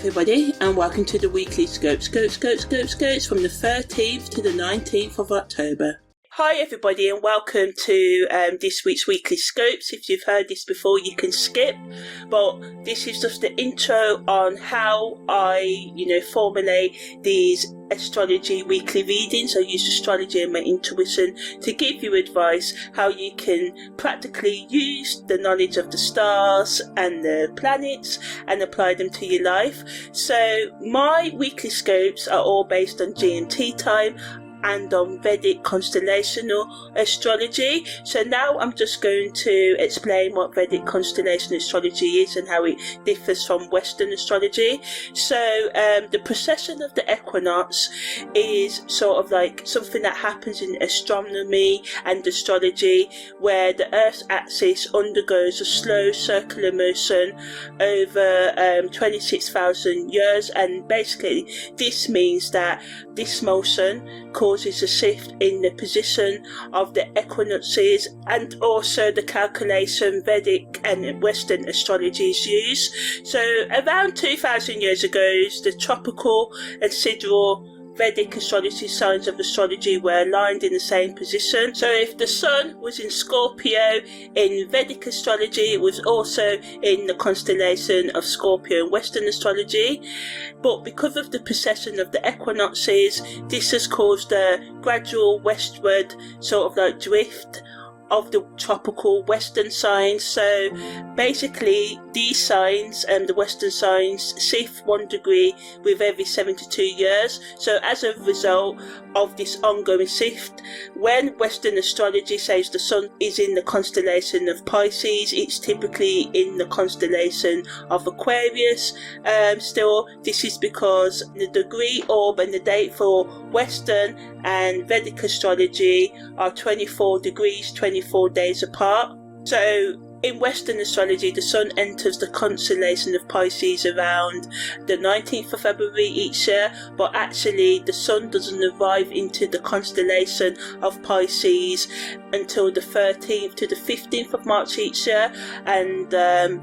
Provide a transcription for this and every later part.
everybody, and welcome to the weekly Scopes from the 13th to the 19th of October. Hi everybody, and welcome to this week's weekly Scopes. If you've heard this before, you can skip, but this is just the intro on how I, formulate these astrology weekly readings. I use astrology and my intuition to give you advice how you can practically use the knowledge of the stars and the planets and apply them to your life. So my weekly Scopes are all based on GMT time and on Vedic constellational astrology. So now I'm just going to explain what Vedic constellation astrology is and how it differs from Western astrology. So the precession of the equinox is sort of like something that happens in astronomy and astrology, where the Earth's axis undergoes a slow circular motion over 26,000 years, and basically this means that this motion causes a shift in the position of the equinoxes, and also the calculation Vedic and Western astrologies use. So around 2,000 years ago, the tropical and sidereal Vedic astrology signs of astrology were aligned in the same position. So if the sun was in Scorpio in Vedic astrology, it was also in the constellation of Scorpio in Western astrology. But because of the precession of the equinoxes, this has caused a gradual westward sort of like drift of the tropical Western signs. So basically these signs, the Western signs, shift 1 degree with every 72 years. So as a result of this ongoing shift, when Western astrology says the sun is in the constellation of Pisces, it's typically in the constellation of Aquarius. Still, this is because the degree, orb and the date for Western and Vedic astrology are 24 degrees, 24 days apart. So in Western astrology, the sun enters the constellation of Pisces around the 19th of February each year, but actually the sun doesn't arrive into the constellation of Pisces until the 13th to the 15th of March each year. And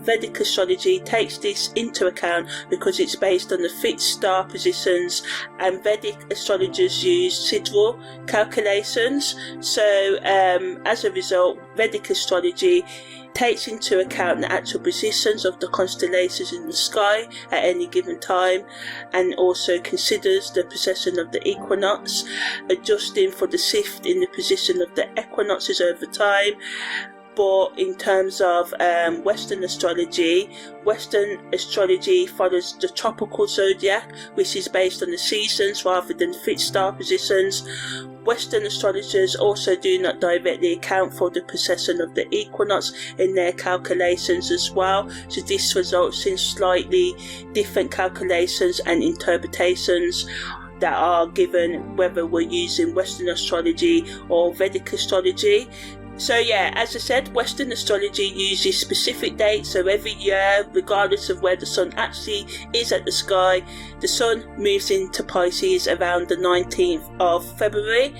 Vedic astrology takes this into account because it's based on the fixed star positions, and Vedic astrologers use sidereal calculations. So as a result, Vedic astrology takes into account the actual positions of the constellations in the sky at any given time, and also considers the precession of the equinox, adjusting for the shift in the position of the equinoxes over time. But in terms of Western astrology follows the tropical zodiac, which is based on the seasons rather than fixed star positions. Western astrologers also do not directly account for the precession of the equinox in their calculations as well, so this results in slightly different calculations and interpretations that are given whether we're using Western astrology or Vedic astrology. So yeah, as I said, Western astrology uses specific dates, so every year, regardless of where the sun actually is at the sky, the sun moves into Pisces around the 19th of February.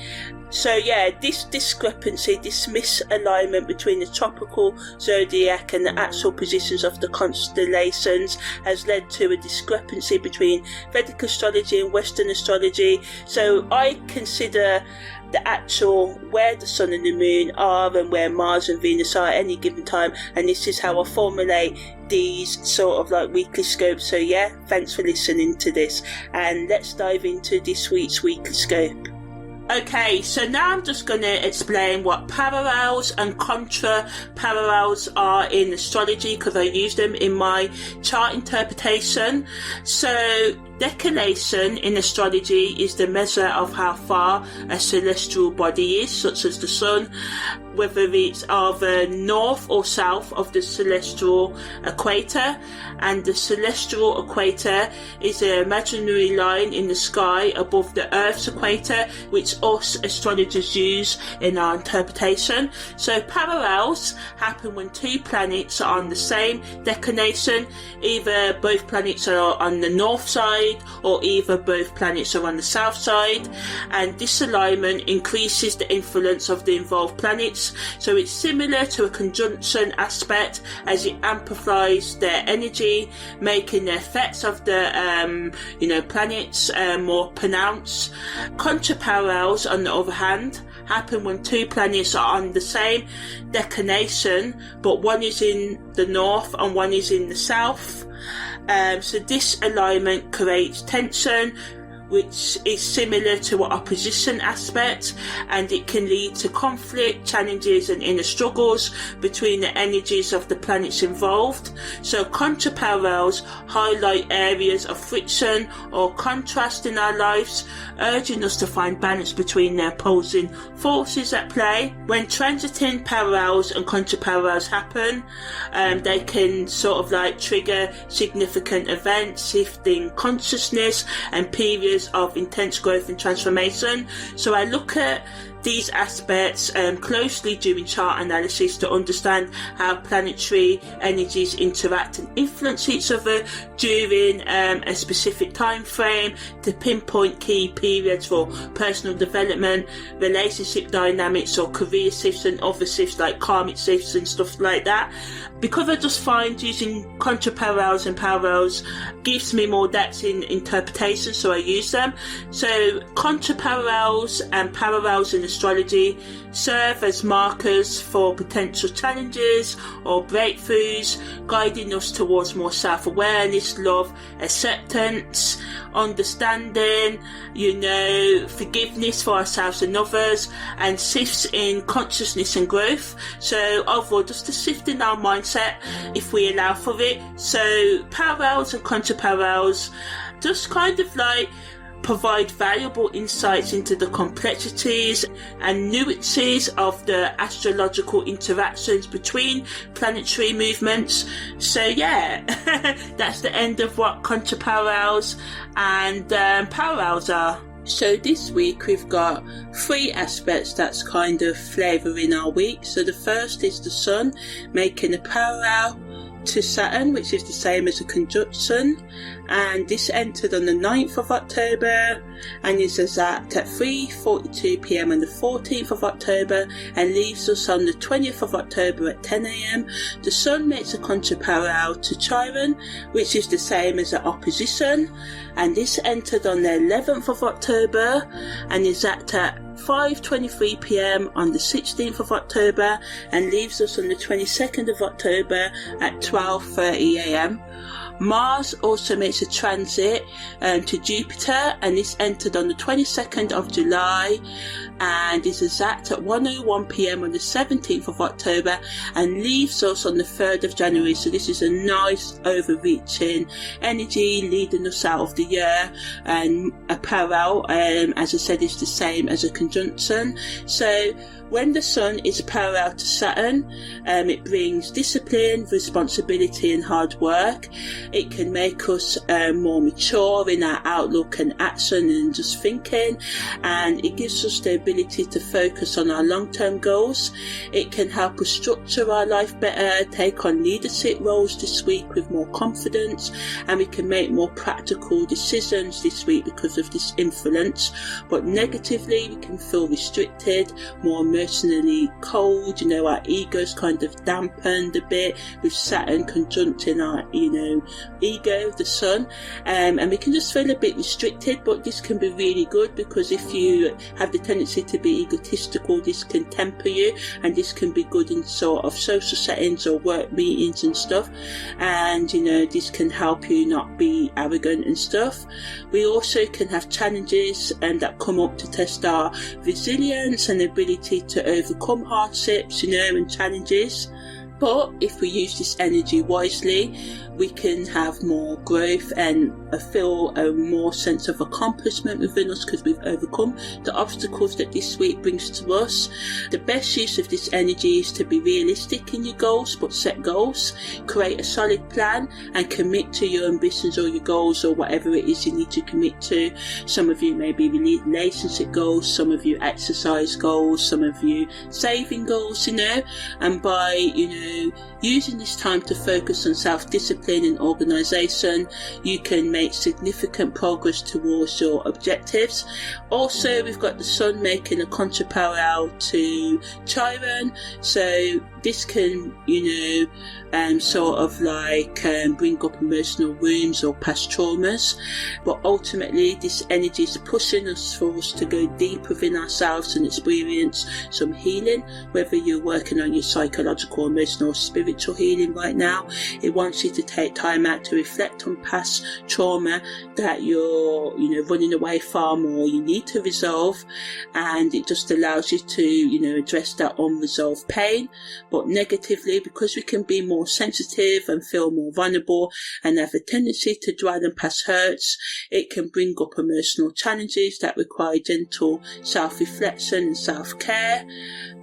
So yeah, this discrepancy, this misalignment between the tropical zodiac and the actual positions of the constellations has led to a discrepancy between Vedic astrology and Western astrology. So I consider the actual where the sun and the moon are and where Mars and Venus are at any given time, and this is how I formulate these sort of like weekly scopes. So yeah, thanks for listening to this, and let's dive into this week's weekly scope. Okay, so now I'm just going to explain what parallels and contra-parallels are in astrology, because I use them in my chart interpretation. So declination in astrology is the measure of how far a celestial body is, such as the sun, whether it's either north or south of the celestial equator. And the celestial equator is an imaginary line in the sky above the Earth's equator, which us astrologers use in our interpretation. So parallels happen when two planets are on the same declination, either both planets are on the north side side, or either both planets are on the south side, and this alignment increases the influence of the involved planets. So it's similar to a conjunction aspect, as it amplifies their energy, making the effects of the planets more pronounced. Contra-parallels, on the other hand, happen when two planets are on the same declination, but one is in the north and one is in the south. So this alignment creates tension, which is similar to an opposition aspect, and it can lead to conflict, challenges and inner struggles between the energies of the planets involved. So contra-parallels highlight areas of friction or contrast in our lives, urging us to find balance between the opposing forces at play. When transiting parallels and contra-parallels happen, they can sort of like trigger significant events, shifting consciousness and periods of intense growth and transformation. So I look at these aspects closely during chart analysis to understand how planetary energies interact and influence each other during a specific time frame, to pinpoint key periods for personal development, relationship dynamics or career shifts, and other shifts like karmic shifts and stuff like that. Because I just find using contra-parallels and parallels gives me more depth in interpretation, so I use them. So contra-parallels and parallels in astrology serve as markers for potential challenges or breakthroughs, guiding us towards more self-awareness, love, acceptance, understanding, forgiveness for ourselves and others, and shifts in consciousness and growth. So overall, just a shift in our mindset if we allow for it. So parallels and contra-parallels just kind of like provide valuable insights into the complexities and nuances of the astrological interactions between planetary movements. So yeah, that's the end of what contra-parallels and parallels are. So this week we've got three aspects that's kind of flavouring our week. So the first is the Sun making a parallel to Saturn, which is the same as a conjunction, and this entered on the 9th of October and is exact at 3:42 p.m. on the 14th of October and leaves us on the 20th of October at 10 a.m. The Sun makes a contra-parallel to Chiron, which is the same as an opposition, and this entered on the 11th of October and is at 5:23 p.m. on the 16th of October and leaves us on the 22nd of October at 12:30 a.m. Mars also makes a transit to Jupiter, and this entered on the 22nd of July and is exact at 1:01 p.m. on the 17th of October and leaves us on the 3rd of January. So this is a nice overreaching energy leading us out of the year, and a parallel, as I said, is the same as a conjunction. So when the Sun is parallel to Saturn, it brings discipline, responsibility and hard work. It can make us more mature in our outlook and action and just thinking, and it gives us the ability to focus on our long-term goals. It can help us structure our life better, take on leadership roles this week with more confidence, and we can make more practical decisions this week because of this influence. But negatively, we can feel restricted, more emotionally cold, our ego's kind of dampened a bit with Saturn conjuncting our, ego, the Sun, and we can just feel a bit restricted. But this can be really good, because if you have the tendency to be egotistical, this can temper you, and this can be good in sort of social settings or work meetings and stuff, and this can help you not be arrogant and stuff. We also can have challenges that come up to test our resilience and ability to overcome hardships, and challenges. But if we use this energy wisely, we can have more growth and feel a more sense of accomplishment within us because we've overcome the obstacles that this week brings to us. The best use of this energy is to be realistic in your goals, but set goals, create a solid plan and commit to your ambitions or your goals or whatever it is you need to commit to. Some of you may be relationship goals, some of you exercise goals, some of you saving goals, and by, using this time to focus on self-discipline and organisation, you can make significant progress towards your objectives. Also, we've got the Sun making a contra-parallel to Chiron, so this can, sort of like bring up emotional wounds or past traumas, but ultimately this energy is pushing us for us to go deep within ourselves and experience some healing, whether you're working on your psychological, emotional, spiritual healing right now. It wants you to take time out to reflect on past trauma that you're running away from or you need to resolve, and it just allows you to address that unresolved pain. But negatively, because we can be more sensitive and feel more vulnerable and have a tendency to dwell on past hurts, it can bring up emotional challenges that require gentle self-reflection and self-care.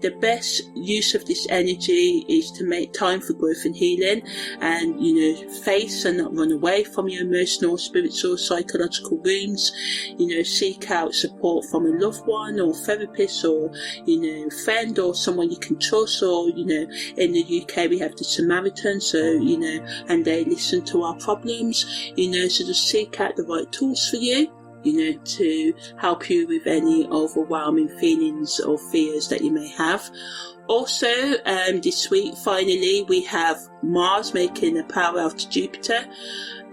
The best use of this energy is to make time for growth and healing, and face and not run away from your emotional, spiritual, psychological wounds. Seek out support from a loved one or therapist or friend or someone you can trust, or in the UK we have the Samaritan, so and they listen to our problems, so just seek out the right tools for you, to help you with any overwhelming feelings or fears that you may have. Also, this week, finally, we have Mars making a parallel to Jupiter,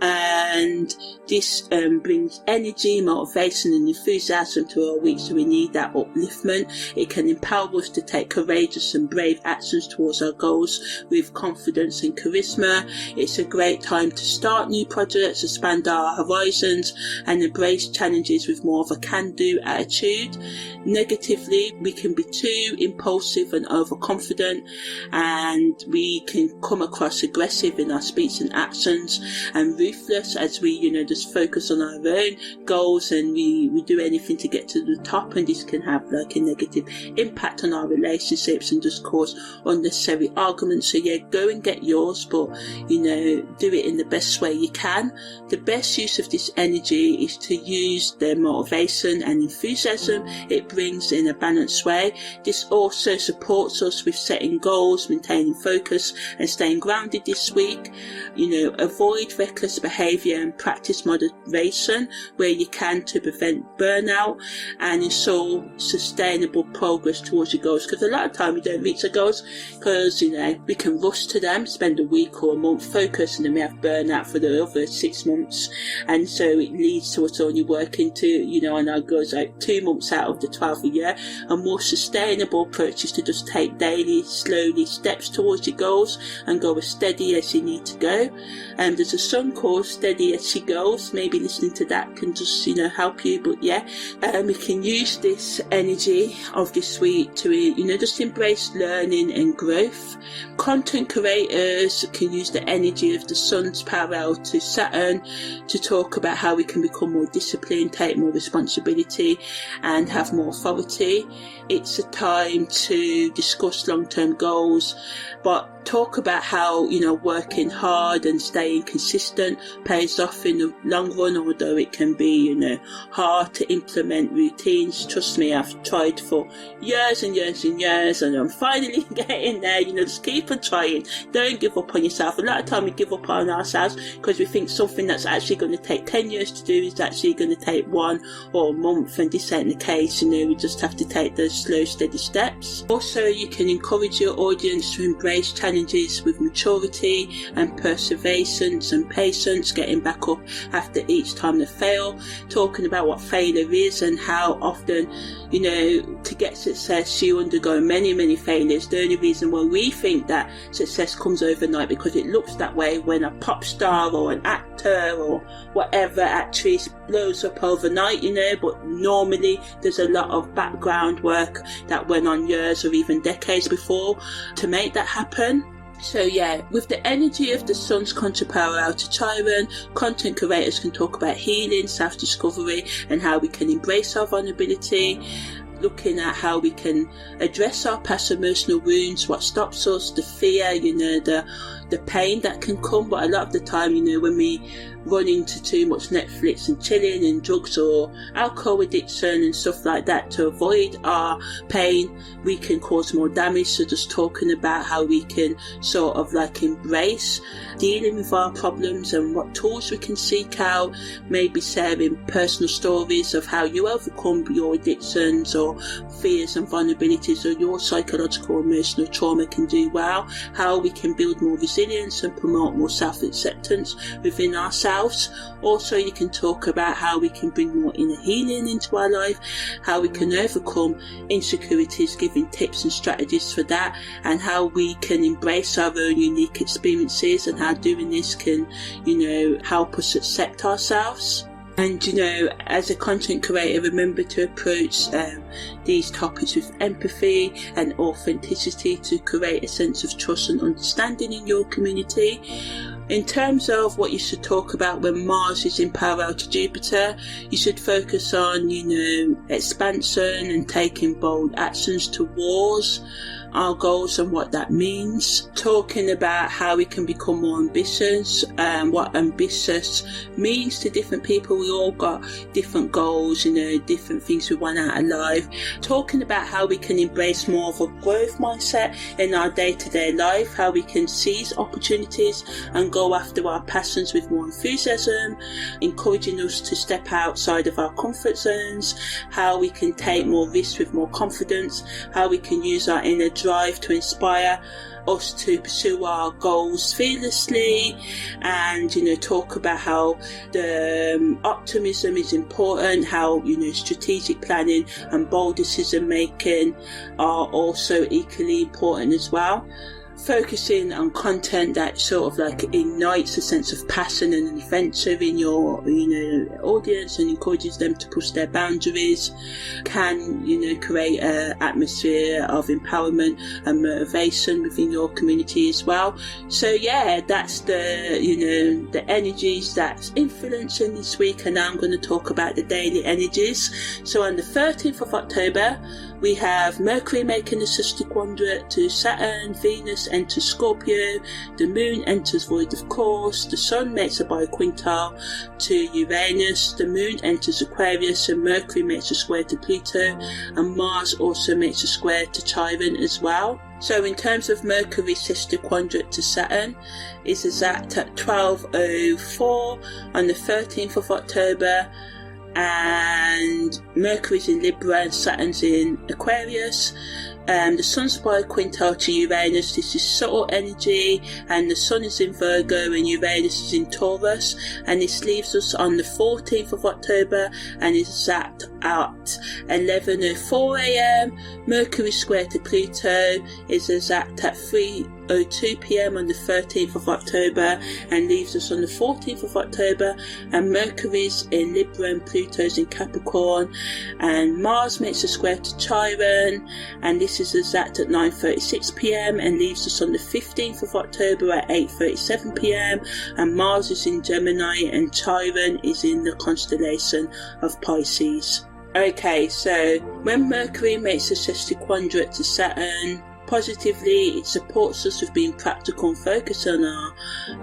and this brings energy, motivation and enthusiasm to our week, so we need that upliftment. It can empower us to take courageous and brave actions towards our goals with confidence and charisma. It's a great time to start new projects, expand our horizons and embrace challenges with more of a can-do attitude. Negatively, we can be too impulsive and overconfident, and we can come across aggressive in our speech and actions and ruthless as we just focus on our own goals, and we do anything to get to the top, and this can have like a negative impact on our relationships and just cause unnecessary arguments. So go and get yours, but do it in the best way you can. The best use of this energy is to use the motivation and enthusiasm it brings in a balanced way. This also supports us with setting goals, maintaining focus and staying grounded this week. Avoid reckless behaviour and practice moderation where you can to prevent burnout and ensure sustainable progress towards your goals, because a lot of time we don't reach our goals because we can rush to them, spend a week or a month focused, and then we have burnout for the other 6 months, and so it leads to us only working to on our goals like 2 months out of the 12th year. A more sustainable approach is to just take daily slowly steps towards your goals and go as steady as you need to go. There's a song called Steady As She Goes, maybe listening to that can just help you. But we can use this energy of this week to just embrace learning and growth. Content creators can use the energy of the Sun's parallel to Saturn to talk about how we can become more disciplined, take more responsibility and have more authority. It's a time to discuss long-term goals, but talk about how working hard and staying consistent pays off in the long run, although it can be hard to implement routines. Trust me, I've tried for years and years and years, and I'm finally getting there. Just keep on trying. Don't give up on yourself. A lot of time we give up on ourselves because we think something that's actually going to take 10 years to do is actually going to take 1 or a month, and this ain't the case. We just have to take those slow, steady steps. Also, you can encourage your audience to embrace challenges with maturity and perseverance and patience, getting back up after each time they fail, talking about what failure is and how often to get success you undergo many, many failures. The only reason why we think that success comes overnight because it looks that way when a pop star or an actor or whatever actress blows up overnight, but normally there's a lot of background work that went on years or even decades before to make that happen. So with the energy of the Sun's contra-parallel to Chiron, content creators can talk about healing, self-discovery and how we can embrace our vulnerability, looking at how we can address our past emotional wounds, what stops us, the fear, the the pain that can come. But a lot of the time, when we run into too much Netflix and chilling and drugs or alcohol addiction and stuff like that to avoid our pain, we can cause more damage. So just talking about how we can sort of embrace dealing with our problems and what tools we can seek out, maybe sharing personal stories of how you overcome your addictions or fears and vulnerabilities or your psychological emotional trauma can do well, how we can build more resilience and promote more self-acceptance within ourselves. Also, you can talk about how we can bring more inner healing into our life, how we can overcome insecurities, giving tips and strategies for that, and how we can embrace our own unique experiences and how doing this can, help us accept ourselves. And, as a content creator, remember to approach these topics with empathy and authenticity to create a sense of trust and understanding in your community. In terms of what you should talk about when Mars is in parallel to Jupiter, you should focus on, expansion and taking bold actions towards our goals and what that means. Talking about how we can become more ambitious and what ambitious means to different people. We all got different goals, different things we want out of life. Talking about how we can embrace more of a growth mindset in our day-to-day life, how we can seize opportunities and go after our passions with more enthusiasm, encouraging us to step outside of our comfort zones, how we can take more risks with more confidence, how we can use our inner drive to inspire us to pursue our goals fearlessly, and talk about how the optimism is important, how strategic planning and bold decision making are also equally important as well. Focusing on content that sort of ignites a sense of passion and adventure in your audience and encourages them to push their boundaries can create an atmosphere of empowerment and motivation within your community as well. So yeah, that's the energies that's influencing this week, and now I'm going to talk about the daily energies. So on the 13th of October we have Mercury making a Sesquiquadrate to Saturn, Venus enters Scorpio, the Moon enters Void of Course, the Sun makes a BiQuintile to Uranus, the Moon enters Aquarius, and Mercury makes a square to Pluto, and Mars also makes a square to Chiron as well. So in terms of Mercury Sesquiquadrate to Saturn, is exact at 12:04 on the 13th of October, and Mercury's in Libra and Saturn's in Aquarius. The Sun's BiQuintile to Uranus, this is subtle energy, and the Sun is in Virgo and Uranus is in Taurus, and this leaves us on the 14th of October and is exact at 11:04 a.m. Mercury square to Pluto is exact at 3:02 p.m. on the 13th of October and leaves us on the 14th of October, and Mercury's in Libra and Pluto's in Capricorn, and Mars makes a square to Chiron, and this is exact at 9:36 p.m. and leaves us on the 15th of October at 8:37 p.m. and Mars is in Gemini and Chiron is in the constellation of Pisces. Okay, so when Mercury makes a Sesquiquadrate to Saturn, positively, it supports us with being practical and focused on our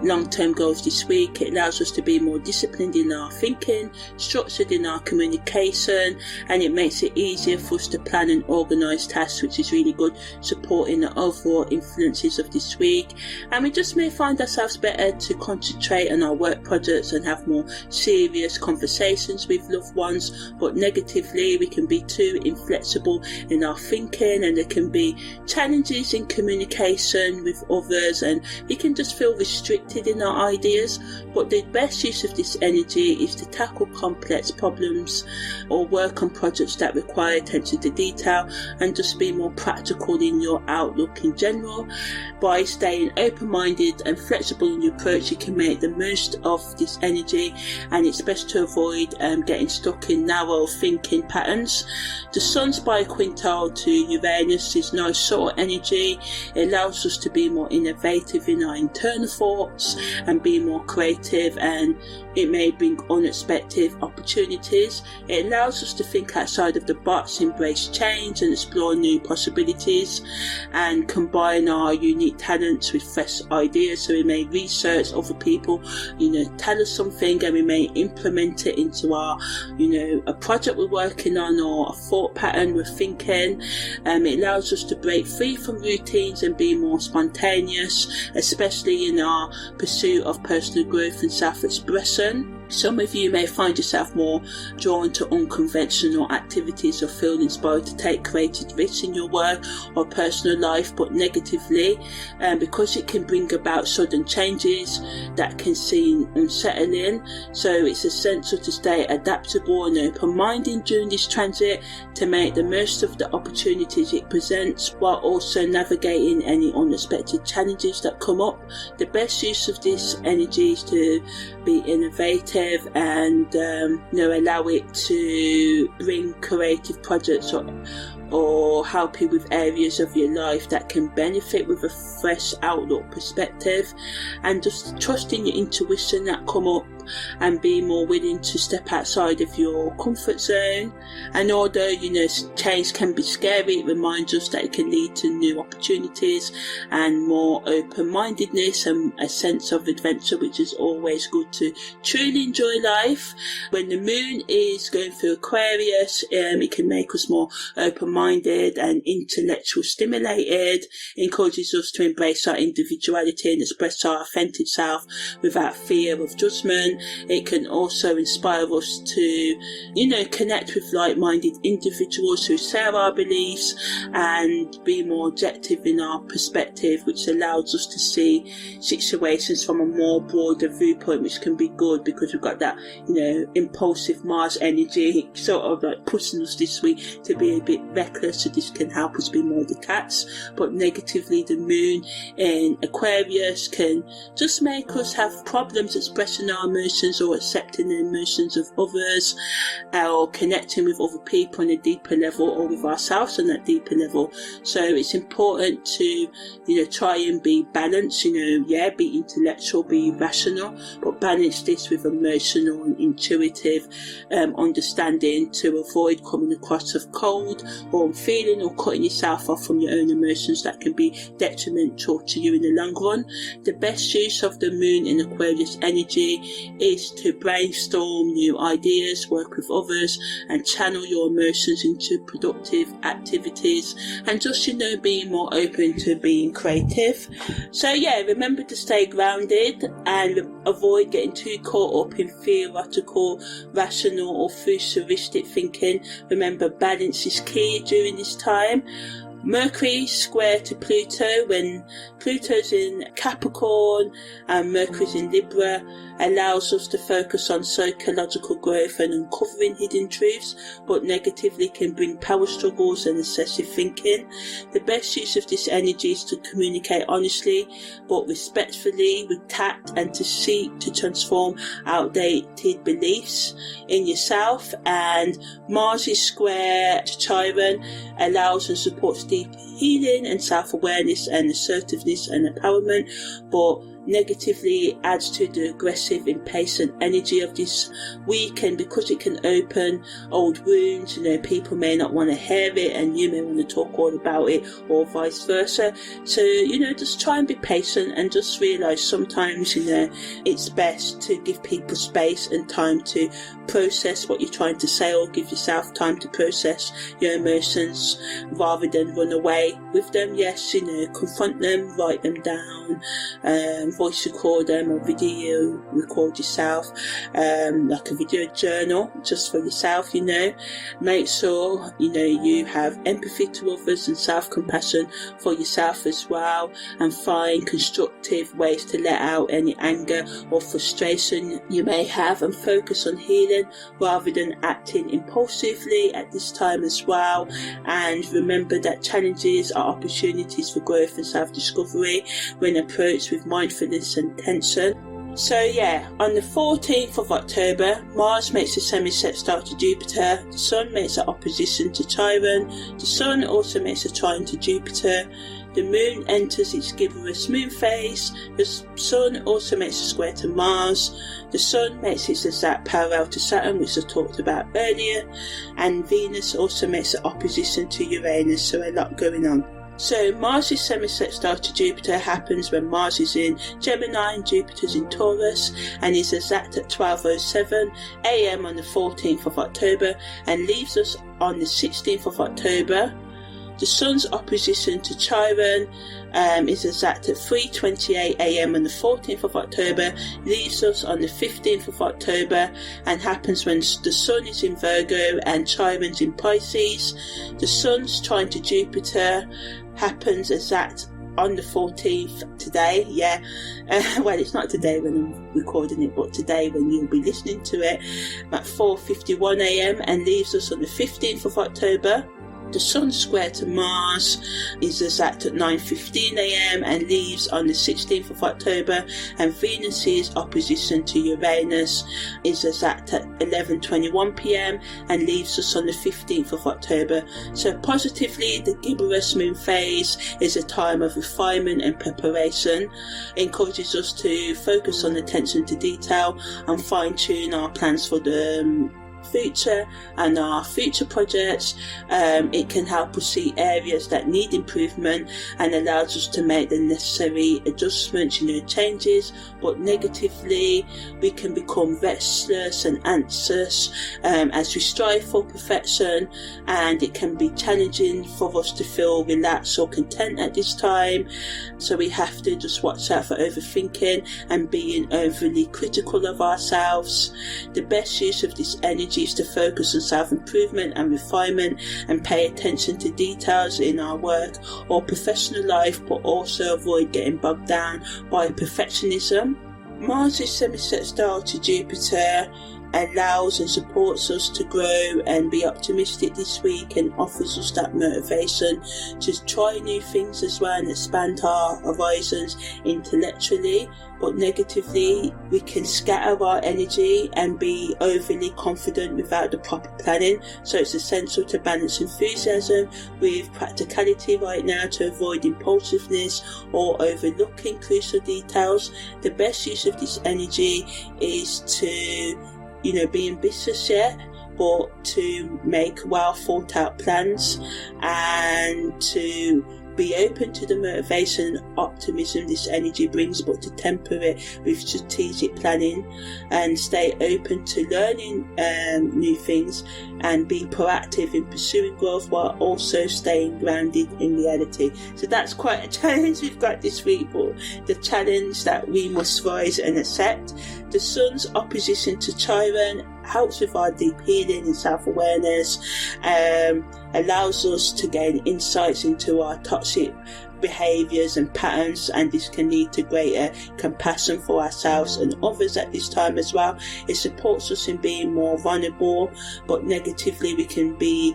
long-term goals this week. It allows us to be more disciplined in our thinking, structured in our communication, and it makes it easier for us to plan and organise tasks, which is really good, supporting the overall influences of this week. And we just may find ourselves better to concentrate on our work projects and have more serious conversations with loved ones. But negatively, we can be too inflexible in our thinking, and there can be challenges in communication with others, and we can just feel restricted in our ideas. But the best use of this energy is to tackle complex problems or work on projects that require attention to detail, and just be more practical in your outlook in general. By staying open-minded and flexible in your approach, you can make the most of this energy, and it's best to avoid getting stuck in narrow thinking patterns. The Sun's BiQuintile to Uranus is no sort of energy. It allows us to be more innovative in our internal thought thoughts and be more creative, and it may bring unexpected opportunities. It allows us to think outside of the box, embrace change and explore new possibilities, and combine our unique talents with fresh ideas. So we may research other people, tell us something, and we may implement it into our, a project we're working on or a thought pattern we're thinking. It allows us to break free from routines and be more spontaneous, especially in our pursuit of personal growth and self-expression. Some of you may find yourself more drawn to unconventional activities or feel inspired to take creative risks in your work or personal life, but negatively, because it can bring about sudden changes that can seem unsettling. So it's essential to stay adaptable and open-minded during this transit to make the most of the opportunities it presents, while also navigating any unexpected challenges that come up. The best use of this energy is to be innovative and allow it to bring creative projects or help you with areas of your life that can benefit with a fresh outlook perspective, and just trusting your intuition that come up and be more willing to step outside of your comfort zone. And although change can be scary, it reminds us that it can lead to new opportunities and more open-mindedness and a sense of adventure, which is always good to truly enjoy life. When the moon is going through Aquarius, it can make us more open-minded and intellectual stimulated, encourages us to embrace our individuality and express our authentic self without fear of judgment. It can also inspire us to, connect with like-minded individuals who share our beliefs and be more objective in our perspective, which allows us to see situations from a more broader viewpoint, which can be good because we've got that, impulsive Mars energy sort of like pushing us this week to be a bit reckless. So this can help us be more detached. But negatively, the moon in Aquarius can just make us have problems expressing our emotions or accepting the emotions of others, or connecting with other people on a deeper level, or with ourselves on that deeper level. So it's important to try and be balanced, be intellectual, be rational, but balance this with emotional and intuitive understanding to avoid coming across as cold or feeling or cutting yourself off from your own emotions that can be detrimental to you in the long run. The best use of the moon in Aquarius energy is to brainstorm new ideas, work with others, and channel your emotions into productive activities, and just being more open to being creative. So remember to stay grounded and avoid getting too caught up in theoretical, rational or futuristic thinking. Remember, balance is key during this time. Mercury square to Pluto, when Pluto's in Capricorn and Mercury's in Libra, allows us to focus on psychological growth and uncovering hidden truths, but negatively can bring power struggles and excessive thinking. The best use of this energy is to communicate honestly but respectfully with tact, and to seek to transform outdated beliefs in yourself. And Mars' square to Chiron allows and supports deep healing and self-awareness and assertiveness and empowerment, but negatively adds to the aggressive, impatient energy of this week, and because it can open old wounds, people may not want to hear it and you may want to talk all about it, or vice versa. So just try and be patient and just realise sometimes it's best to give people space and time to process what you're trying to say, or give yourself time to process your emotions rather than run away with them. Yes, confront them, write them down, voice record them or video record yourself, like a video journal just for yourself. Make sure you have empathy to others and self-compassion for yourself as well, and find constructive ways to let out any anger or frustration you may have, and focus on healing rather than acting impulsively at this time as well. And remember that challenges are opportunities for growth and self-discovery when approached with mindfulness and tension. So on the 14th of October, Mars makes a semi-sextile to Jupiter, the Sun makes an opposition to Chiron, the Sun also makes a trine to Jupiter, The moon enters its gibbous moon phase. The sun also makes a square to Mars. The sun makes its exact parallel to Saturn, which I talked about earlier. And Venus also makes an opposition to Uranus, so a lot going on. So Mars' semi-sextile to Jupiter happens when Mars is in Gemini and Jupiter's in Taurus, and is exact at 12:07 a.m. on the 14th of October and leaves us on the 16th of October. The Sun's opposition to Chiron is exact at 3:28 a.m. on the 14th of October, leaves us on the 15th of October, and happens when the Sun is in Virgo and Chiron's in Pisces. The Sun's trine to Jupiter happens exact on the 14th today, well, it's not today when I'm recording it, but today when you'll be listening to it, at 4:51 a.m. and leaves us on the 15th of October. The Sun square to Mars is exact at 9:15 a.m. and leaves on the 16th of October, and Venus's opposition to Uranus is exact at 11:21 p.m. and leaves us on the 15th of October. So positively, the gibbous moon phase is a time of refinement and preparation. It encourages us to focus on attention to detail and fine-tune our plans for the future and our future projects. It can help us see areas that need improvement and allows us to make the necessary adjustments, changes. But negatively, we can become restless and anxious as we strive for perfection, and it can be challenging for us to feel relaxed or content at this time. So we have to just watch out for overthinking and being overly critical of ourselves. The best use of this energy is to focus on self-improvement and refinement and pay attention to details in our work or professional life, but also avoid getting bogged down by perfectionism. Mars' semi-sextile to Jupiter allows and supports us to grow and be optimistic this week, and offers us that motivation to try new things as well and expand our horizons intellectually. But negatively, we can scatter our energy and be overly confident without the proper planning. So it's essential to balance enthusiasm with practicality right now to avoid impulsiveness or overlooking crucial details. The best use of this energy is to be ambitious, but to make well thought out plans and to be open to the motivation and optimism this energy brings, but to temper it with strategic planning and stay open to learning new things and be proactive in pursuing growth while also staying grounded in reality. So that's quite a challenge we've got this week, but the challenge that we must rise and accept. The Sun's opposition to Chiron helps with our deep healing and self-awareness, allows us to gain insights into our toxic behaviours and patterns, and this can lead to greater compassion for ourselves and others at this time as well. It supports us in being more vulnerable, but negatively we can be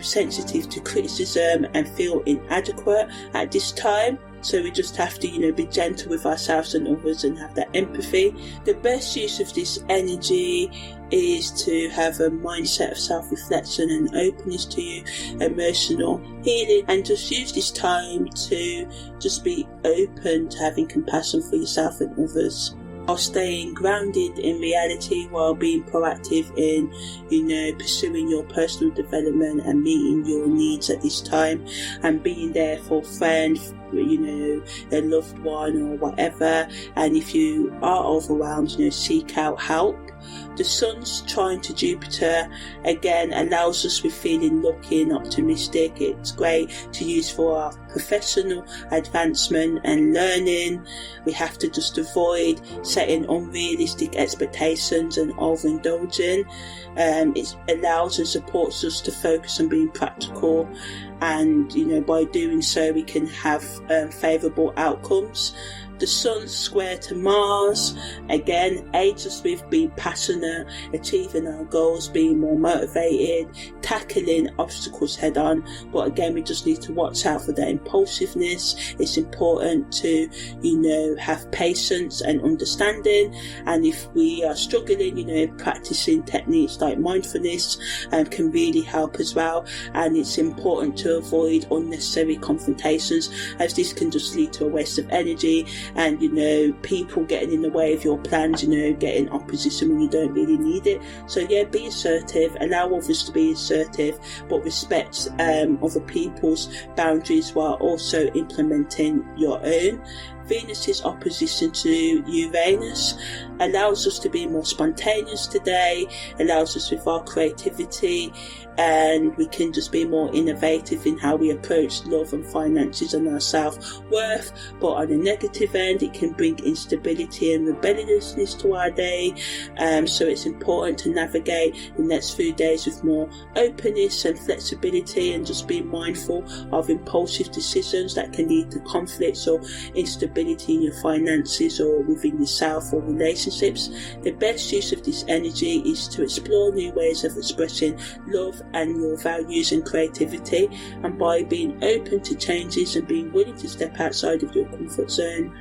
sensitive to criticism and feel inadequate at this time. So we just have to, be gentle with ourselves and others and have that empathy. The best use of this energy is to have a mindset of self-reflection and openness to emotional healing, and just use this time to just be open to having compassion for yourself and others, while staying grounded in reality, while being proactive in, pursuing your personal development and meeting your needs at this time, and being there for a friend, a loved one or whatever. And if you are overwhelmed, seek out help. The Sun's trine to Jupiter again allows us with feeling lucky and optimistic. It's great to use for our professional advancement and learning. We have to just avoid setting unrealistic expectations and overindulging. It allows and supports us to focus on being practical, and by doing so we can have favourable outcomes. The Sun's square to Mars, again, aids us with being passionate, achieving our goals, being more motivated, tackling obstacles head on. But again, we just need to watch out for that impulsiveness. It's important to, have patience and understanding. And if we are struggling, practicing techniques like mindfulness can really help as well. And it's important to avoid unnecessary confrontations, as this can just lead to a waste of energy and people getting in the way of your plans, getting opposition when you don't really need it. So be assertive, allow others to be assertive, but respect other people's boundaries while also implementing your own. Venus's opposition to Uranus allows us to be more spontaneous today, allows us with our creativity, and we can just be more innovative in how we approach love and finances and our self-worth. But on the negative end, it can bring instability and rebelliousness to our day. So it's important to navigate the next few days with more openness and flexibility, and just be mindful of impulsive decisions that can lead to conflicts or instability in your finances or within yourself or relationships. The best use of this energy is to explore new ways of expressing love and your values and creativity, and by being open to changes and being willing to step outside of your comfort zone,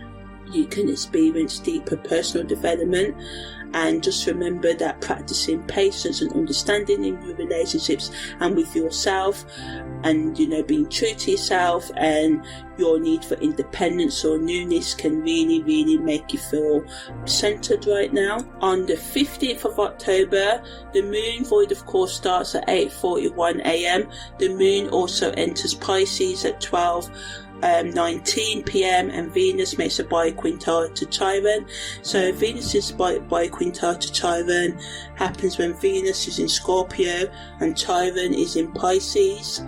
you can experience deeper personal development. And just remember that practicing patience and understanding in your relationships and with yourself, and being true to yourself and your need for independence or newness can really make you feel centered right now. On the 15th of October, the moon void of course starts at 8:41 a.m. The moon also enters Pisces at 12:19 p.m. and Venus makes a BiQuintile to Chiron. So Venus's BiQuintile to Chiron happens when Venus is in Scorpio and Chiron is in Pisces,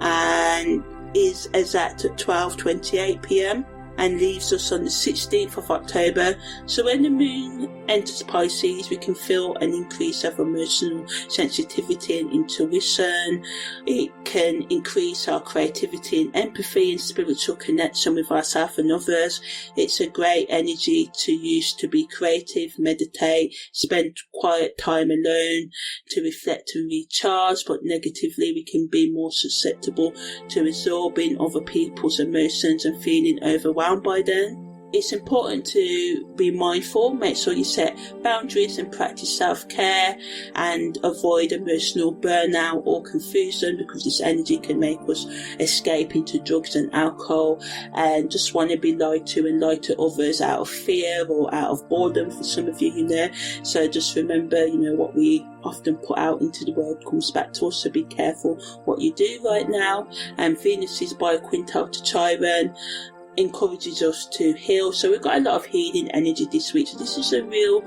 and is exact at 12:28 p.m. and leaves us on the 16th of October. So when the moon enters Pisces, we can feel an increase of emotional sensitivity and intuition. It can increase our creativity and empathy and spiritual connection with ourselves and others. It's a great energy to use to be creative, meditate, spend quiet time alone, to reflect and recharge. But negatively, we can be more susceptible to absorbing other people's emotions and feeling overwhelmed by them. It's important to be mindful, make sure you set boundaries and practice self-care, and avoid emotional burnout or confusion, because this energy can make us escape into drugs and alcohol and just want to be lied to and lie to others out of fear or out of boredom for some of you, So just remember, what we often put out into the world comes back to us, so be careful what you do right now. And Venus's BiQuintile to Chiron encourages us to heal. So we've got a lot of healing energy this week. So this is a real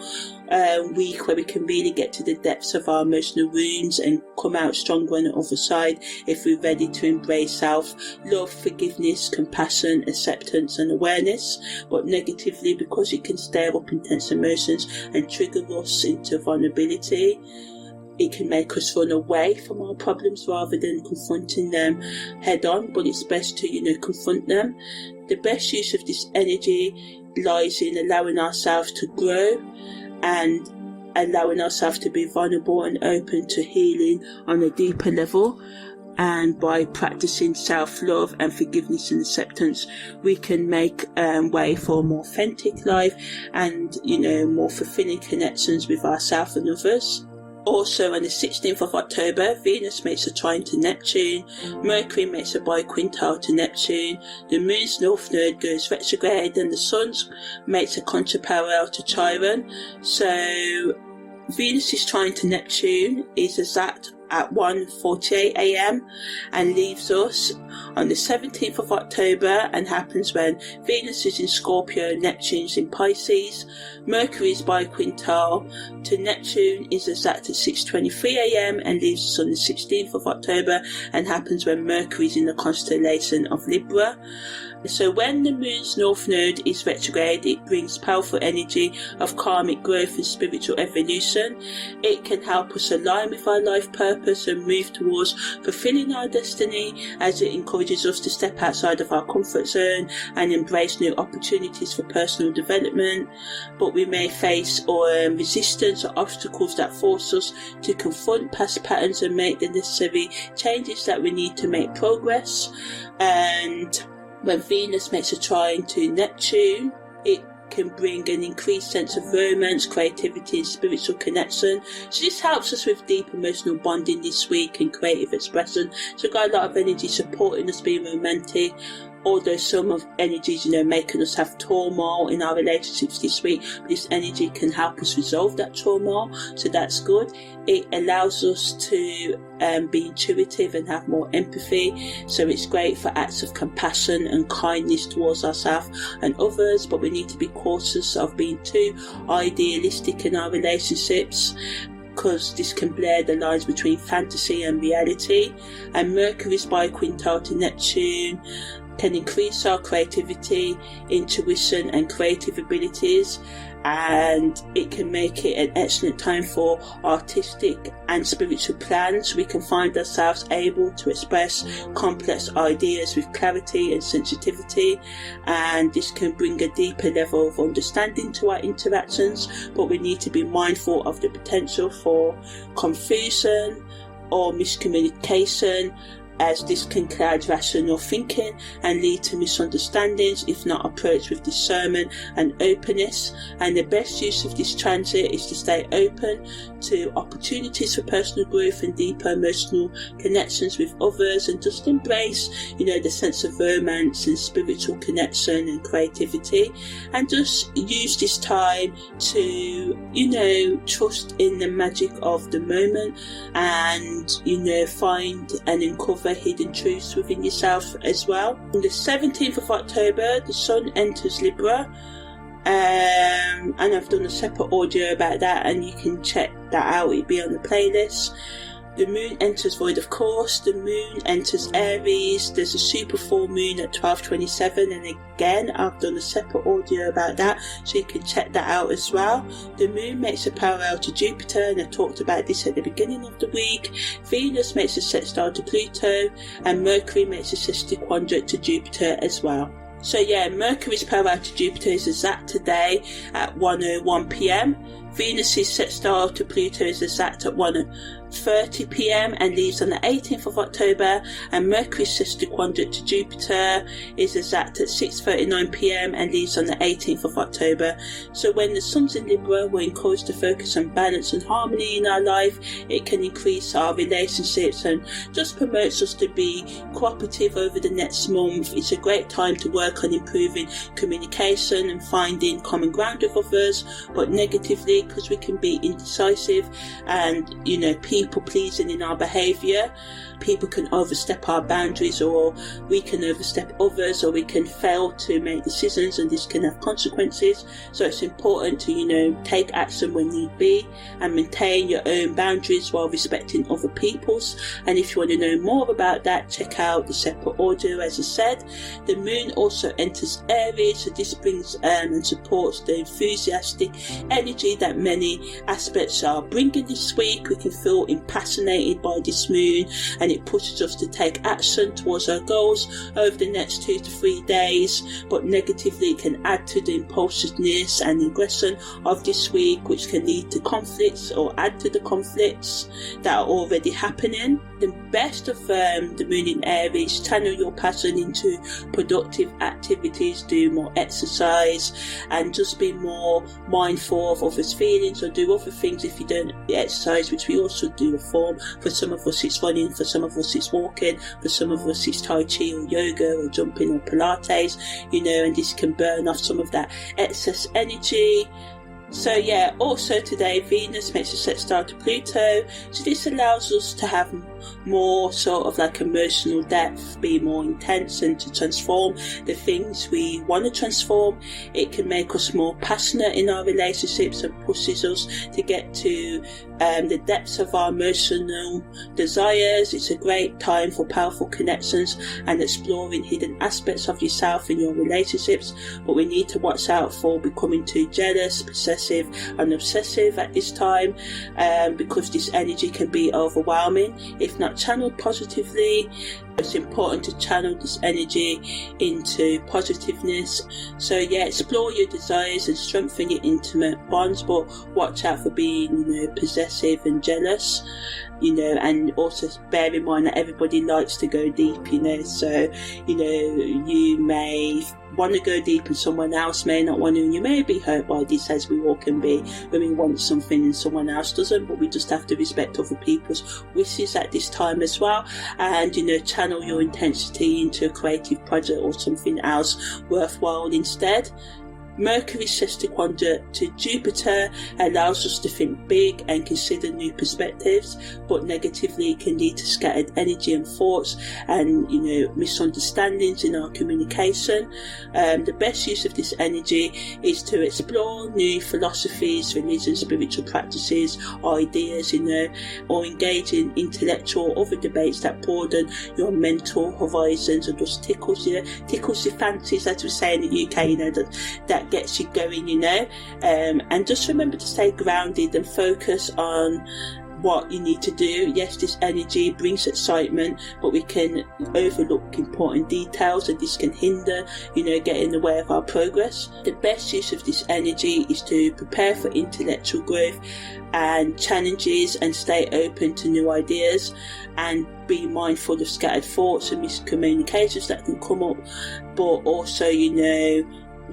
week where we can really get to the depths of our emotional wounds and come out stronger on the other side if we're ready to embrace self-love, forgiveness, compassion, acceptance and awareness. But negatively, because it can stir up intense emotions and trigger us into vulnerability, it can make us run away from our problems rather than confronting them head on. But it's best to, confront them. The best use of this energy lies in allowing ourselves to grow and allowing ourselves to be vulnerable and open to healing on a deeper level. And by practicing self-love and forgiveness and acceptance, we can make way for a more authentic life and, more fulfilling connections with ourselves and others. Also on the 16th of October, Venus makes a trine to Neptune, Mercury makes a BiQuintile to Neptune, the Moon's North Node goes retrograde, and the Sun makes a Contra-Parallel to Chiron. So Venus's trine to Neptune is exact at 1:48 a.m. and leaves us on the 17th of October and happens when Venus is in Scorpio, Neptune's in Pisces. Mercury's BiQuintile to Neptune is exact at 6:23 a.m. and leaves us on the 16th of October and happens when Mercury is in the constellation of Libra. So when the Moon's North Node is retrograde, it brings powerful energy of karmic growth and spiritual evolution. It can help us align with our life purpose purpose and move towards fulfilling our destiny, as it encourages us to step outside of our comfort zone and embrace new opportunities for personal development. But we may face resistance or obstacles that force us to confront past patterns and make the necessary changes that we need to make progress. And when Venus makes a trine to Neptune, it can bring an increased sense of romance, creativity and spiritual connection. So this helps us with deep emotional bonding this week and creative expression. So we've got a lot of energy supporting us being romantic, although some of energies, making us have turmoil in our relationships this week. This energy can help us resolve that turmoil, so that's good. It allows us to be intuitive and have more empathy, so it's great for acts of compassion and kindness towards ourselves and others. But we need to be cautious of being too idealistic in our relationships, because this can blur the lines between fantasy and reality. And Mercury's BiQuintile to Neptune can increase our creativity, intuition and creative abilities, and it can make it an excellent time for artistic and spiritual plans. We can find ourselves able to express complex ideas with clarity and sensitivity, and this can bring a deeper level of understanding to our interactions. But we need to be mindful of the potential for confusion or miscommunication, as this can cloud rational thinking and lead to misunderstandings if not approached with discernment and openness. And the best use of this transit is to stay open to opportunities for personal growth and deeper emotional connections with others, and just embrace, the sense of romance and spiritual connection and creativity, and just use this time to, trust in the magic of the moment and, find and uncover hidden truths within yourself as well. On the 17th of October, the Sun enters Libra, and I've done a separate audio about that, and you can check that out, it'll be on the playlist. The moon enters void, of course. The moon enters Aries. There's a super full moon at 12:27, and again I've done a separate audio about that, so you can check that out as well. The moon makes a parallel to Jupiter, and I talked about this at the beginning of the week. Venus makes a sextile to Pluto, and Mercury makes a sesquiquadrate to Jupiter as well. So yeah, Mercury's parallel to Jupiter is exact today at 1:01 p.m. Venus's sextile to Pluto is exact at 1:30 p.m. and leaves on the 18th of October, and Mercury's sesquiquadrate to Jupiter is exact at 6:39 p.m. and leaves on the 18th of October. So when the Sun's in Libra, we're encouraged to focus on balance and harmony in our life. It can increase our relationships and just promotes us to be cooperative over the next month. It's a great time to work on improving communication and finding common ground with others, but negatively because we can be indecisive and, people pleasing in our behaviour. People can overstep our boundaries, or we can overstep others, or we can fail to make decisions, and this can have consequences. So it's important to, take action when need be and maintain your own boundaries while respecting other people's. And if you want to know more about that, check out the separate audio, as I said. The moon also enters Aries, so this brings and supports the enthusiastic energy that many aspects are bringing this week. We can feel impassionated by this moon, and it pushes us to take action towards our goals over the next 2 to 3 days, but negatively it can add to the impulsiveness and aggression of this week, which can lead to conflicts or add to the conflicts that are already happening. The best of the moon in Aries, channel your passion into productive activities, do more exercise, and just be more mindful of others' feelings, or do other things if you don't exercise, which we also do a form. For some of us it's running, for some of us it's walking, for some of us it's Tai Chi or yoga or jumping or Pilates, and this can burn off some of that excess energy. So yeah, also today Venus makes a sextile to Pluto, so this allows us to have more sort of like emotional depth, be more intense, and to transform the things we want to transform. It can make us more passionate in our relationships and pushes us to get to the depths of our emotional desires. It's a great time for powerful connections and exploring hidden aspects of yourself in your relationships, but we need to watch out for becoming too jealous, possessive and obsessive at this time, because this energy can be overwhelming if not channeled positively. It's important to channel this energy into positiveness. So yeah, explore your desires and strengthen your intimate bonds, but watch out for being, possessive and jealous, and also bear in mind that everybody likes to go deep, so, you may want to go deep and someone else may not want to, and you may be hurt by this, as we all can be when we want something and someone else doesn't, but we just have to respect other people's wishes at this time as well, and channel your intensity into a creative project or something else worthwhile instead. Mercury Sesquiquadrate to Jupiter allows us to think big and consider new perspectives, but negatively can lead to scattered energy and thoughts and, misunderstandings in our communication. The best use of this energy is to explore new philosophies, religions, spiritual practices, ideas, or engage in intellectual or other debates that broaden your mental horizons and just tickles your fancies, as we say in the UK, that gets you going, and just remember to stay grounded and focus on what you need to do. Yes, this energy brings excitement, but we can overlook important details, and this can hinder, get in the way of our progress. The best use of this energy is to prepare for intellectual growth and challenges and stay open to new ideas, and be mindful of scattered thoughts and miscommunications that can come up, but also,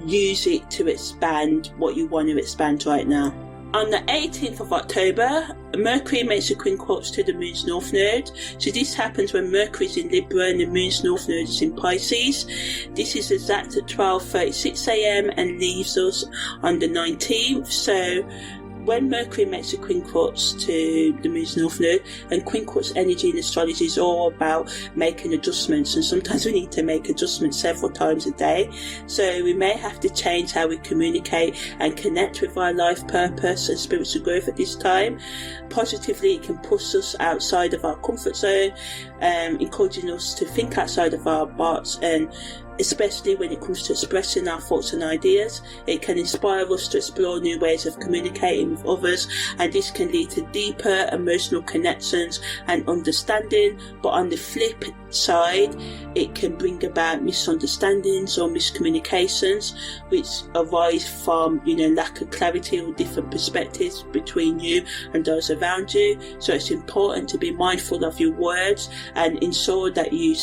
use it to expand what you want to expand right now. On the 18th of October, Mercury makes a quincunx to the Moon's North Node. So this happens when Mercury is in Libra and the Moon's North Node is in Pisces. This is exact at 12:36 a.m. and leaves us on the 19th. So when Mercury makes a quincunx to the Moon's North Node, and quincunx energy in astrology is all about making adjustments, and sometimes we need to make adjustments several times a day. So we may have to change how we communicate and connect with our life purpose and spiritual growth at this time. Positively, it can push us outside of our comfort zone, encouraging us to think outside of our box, and especially when it comes to expressing our thoughts and ideas. It can inspire us to explore new ways of communicating with others, and this can lead to deeper emotional connections and understanding. But on the flip side, it can bring about misunderstandings or miscommunications, which arise from lack of clarity or different perspectives between you and those around you. So it's important to be mindful of your words and ensure that you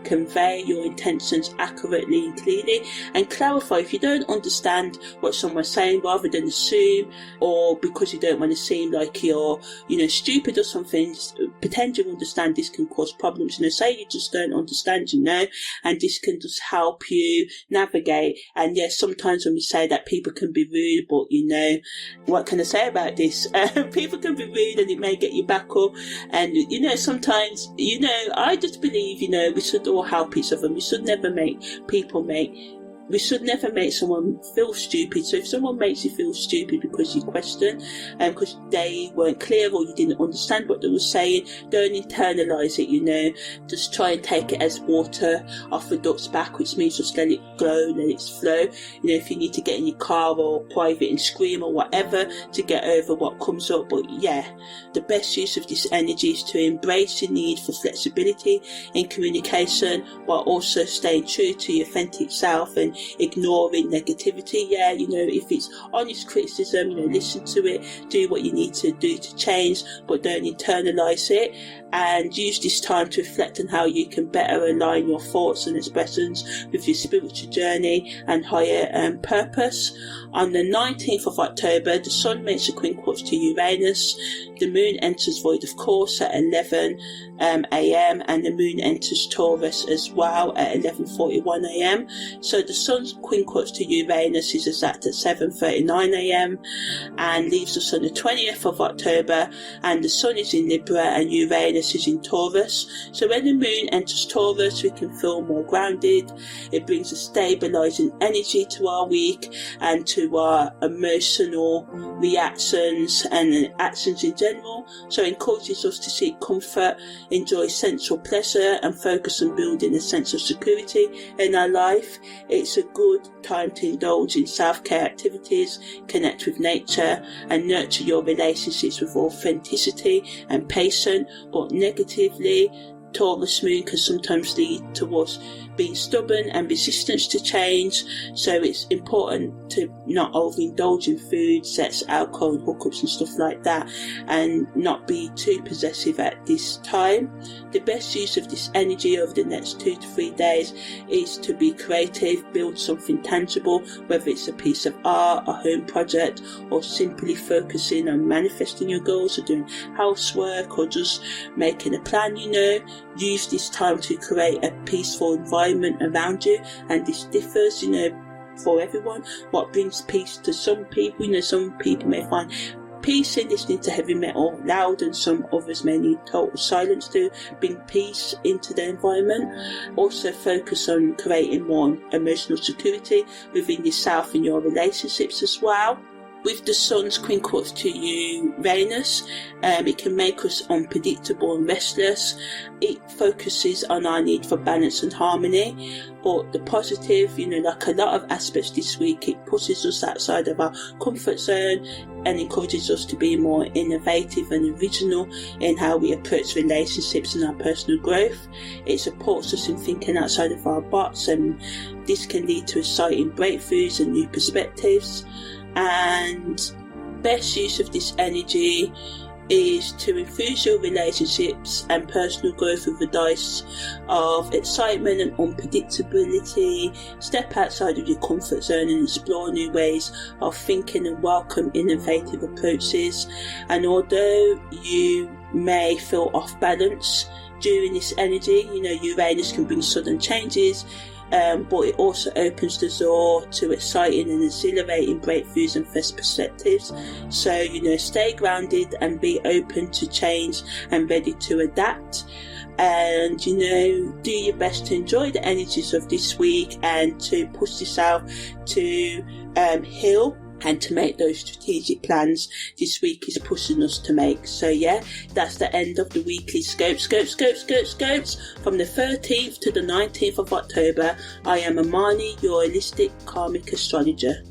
convey your intentions accurately and clearly, and clarify if you don't understand what someone's saying, rather than assume, or because you don't want to seem like you're stupid or something, pretend you understand. This can cause problems. Say you just don't understand, and this can just help you navigate. And yes, sometimes when we say that, people can be rude, but what can I say about this? People can be rude and it may get you back up, and sometimes I just believe we should all help each other. We should never we should never make someone feel stupid. So if someone makes you feel stupid because you question, because they weren't clear or you didn't understand what they were saying, don't internalise it, just try and take it as water off a duck's back, which means just let it go, let it flow. If you need to get in your car or private and scream or whatever to get over what comes up. But yeah, the best use of this energy is to embrace your need for flexibility in communication, while also staying true to your authentic self and ignoring negativity. If it's honest criticism, listen to it, do what you need to do to change, but don't internalize it, and use this time to reflect on how you can better align your thoughts and expressions with your spiritual journey and higher purpose. On the 19th of October, the Sun makes a quincunx to Uranus. The Moon enters void of course at 11 a.m. and the Moon enters Taurus as well at 11:41 a.m. So the Sun Sun's quincunx to Uranus is exact at 7:39 a.m. and leaves us on the 20th of October, and the Sun is in Libra and Uranus is in Taurus. So when the Moon enters Taurus, we can feel more grounded. It brings a stabilising energy to our week and to our emotional reactions and actions in general. So it encourages us to seek comfort, enjoy sensual pleasure and focus on building a sense of security in our life. It's a good time to indulge in self-care activities, connect with nature and nurture your relationships with authenticity and patience. But negatively, Taurus Moon can sometimes lead towards being stubborn and resistance to change, so it's important to not overindulge in food, sex, alcohol, hookups and stuff like that, and not be too possessive at this time. The best use of this energy over the next 2 to 3 days is to be creative, build something tangible, whether it's a piece of art, a home project, or simply focusing on manifesting your goals, or doing housework, or just making a plan. Use this time to create a peaceful environment around you, and this differs for everyone. What brings peace to some people, some people may find peace in listening to heavy metal loud, and some others may need total silence to bring peace into their environment. Also focus on creating more emotional security within yourself and your relationships as well. With the Sun's quincunx to Uranus, it can make us unpredictable and restless. It focuses on our need for balance and harmony. But the positive, like a lot of aspects this week, it pushes us outside of our comfort zone and encourages us to be more innovative and original in how we approach relationships and our personal growth. It supports us in thinking outside of our box, and this can lead to exciting breakthroughs and new perspectives. And best use of this energy is to infuse your relationships and personal growth with a dose of excitement and unpredictability. Step outside of your comfort zone and explore new ways of thinking and welcome innovative approaches. And although you may feel off balance during this energy, Uranus can bring sudden changes, but it also opens the door to exciting and exhilarating breakthroughs and fresh perspectives. So, stay grounded and be open to change and ready to adapt. And, do your best to enjoy the energies of this week and to push yourself to heal and to make those strategic plans this week is pushing us to make. So yeah, that's the end of the weekly scopes from the 13th to the 19th of October. I am Amani, your holistic karmic astrologer.